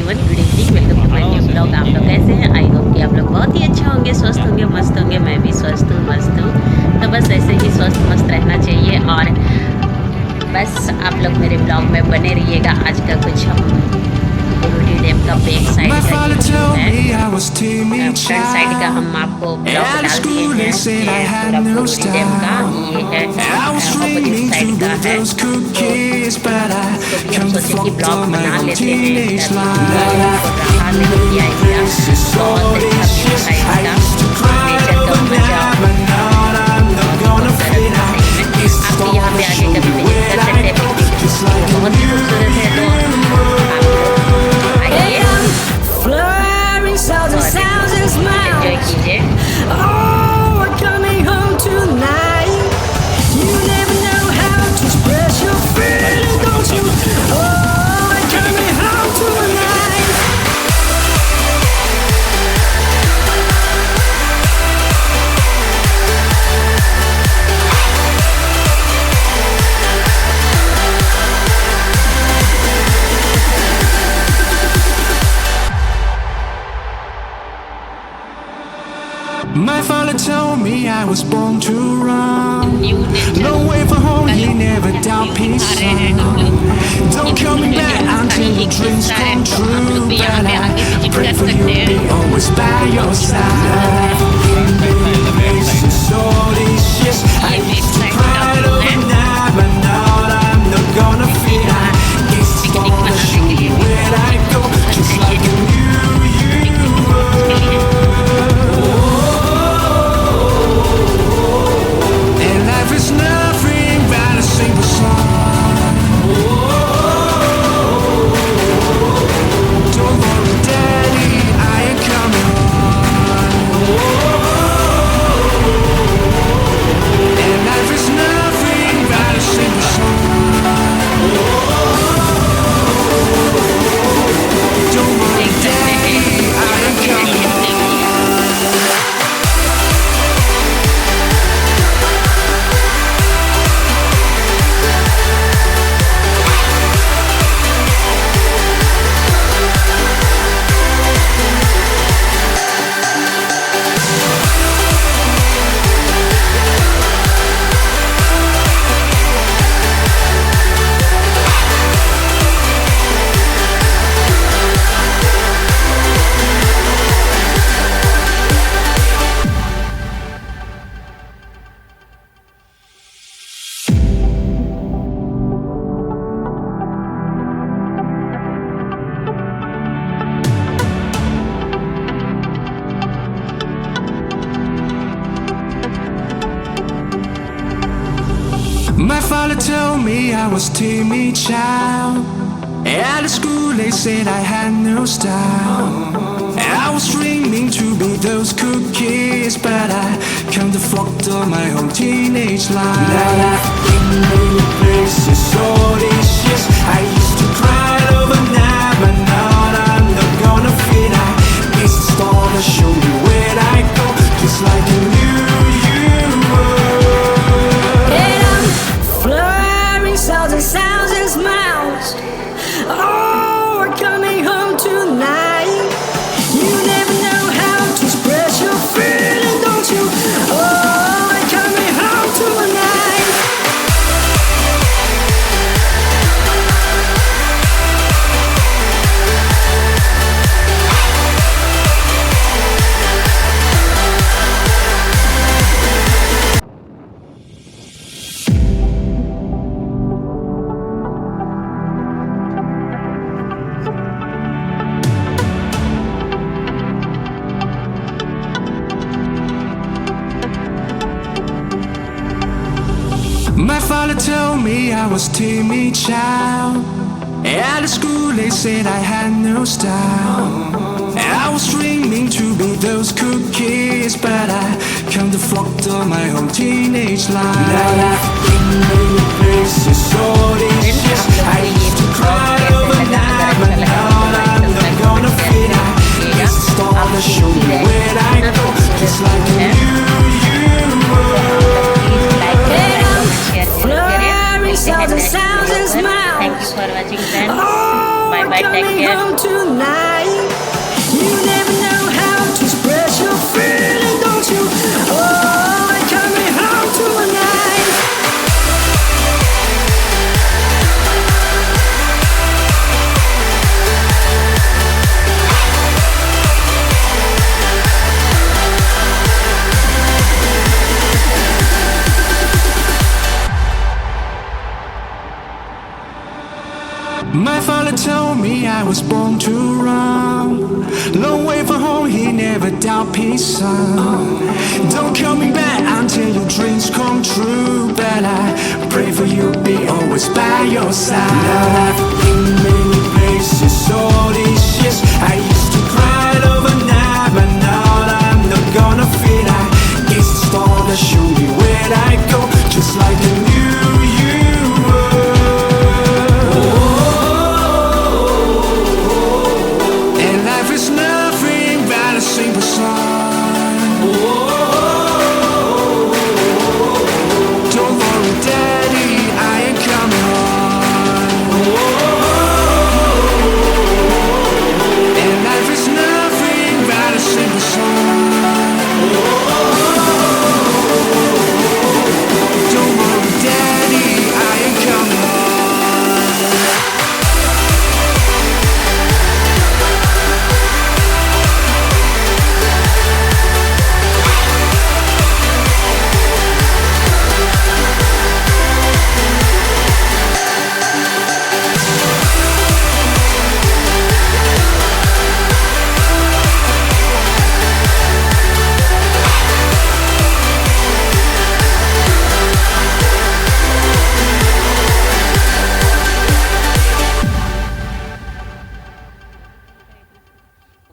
Everyone, good evening. Welcome to my new blog. आप लोग कैसे हैं? आई होप कि आप लोग बहुत ही अच्छे होंगे, स्वस्थ होंगे, मस्त होंगे। मैं भी स्वस्थ हूँ, मस्त हूँ। तो बस ऐसे ही स्वस्थ मस्त रहना चाहिए और बस आप लोग मेरे ब्लॉग में बने रहिएगा। आज का कुछ हम बुरुडी डैम का बैक साइड का ये व्यू है, फ्रंट साइड का हम आपको ब्लॉग डाल दिए हैं। ये पूरा बुरुडी डैम का ये है, अपोजिट साइड का है। तो इसको भी हम सोचे कि ब्लॉग बना लेते हैं। इसका भी रहा नहीं किया आइडिया। बहुत अच्छा व्यू था इसका, नेचर का मजा आप भी यहाँ पे आके कभी विजिट कर सकते हैं। बहुत ही खूबसूरत है। तो आइए एंजॉय कीजिए। My father told me I was born to run. No way for home, he never doubt peace. Don't coming back until your dreams come true. But I pray for you, be always by your side. All these years I used to cry overnight, but now I'm not gonna feel. I guess it's gonna show me where I go, just like I knew you were. There's nothing but a single song. Don't worry, Daddy, I ain't coming on. And life is nothing but a single song. Don't worry, Daddy, I ain't coming on. My father told me I was timid child. At school they said I had no style. I was dreaming to be those cool kids, but I can't afford my whole teenage life. Now I've been many places all these years. I used to cry overnight, but now I'm not gonna fit. I guess the stars show me where I go, just like I knew you were. Sounds and smiles. Oh, we're coming home tonight. You never know how to express your feeling, don't you? Oh, we're coming home tonight. My father told me I was timid child. At school they said I had no style. I was dreaming to be those cool kids, but I can't afford my whole teenage life. Now I've been many places all these years. I used to cry overnight, but now I'm not gonna fit. I guess the stars show me where I go, just like I knew you were. Flurry, sounds and smiles. Thank you for watching, friends. Bye bye. coming care. home tonight. You never know how to express your feeling, don't you? Oh, I'm coming home tonight. My father told me I was born to run. Long way from home, he never doubt peace, son. Don't call me back until your dreams come true. But I pray for you, be always by your side. Now I've been many places all these years. I used to cry overnight, but now I'm not gonna feel. I guess the star that show me where I go, just like a new you. It's nothing but a simple song. Don't worry, Daddy, I ain't coming home. And life is nothing but a simple song. Don't worry, Daddy, I ain't coming home.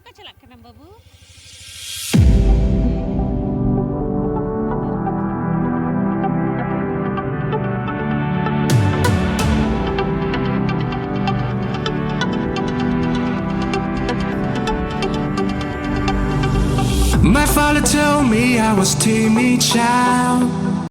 Buka celak kanan babu. My father told me I was timid child.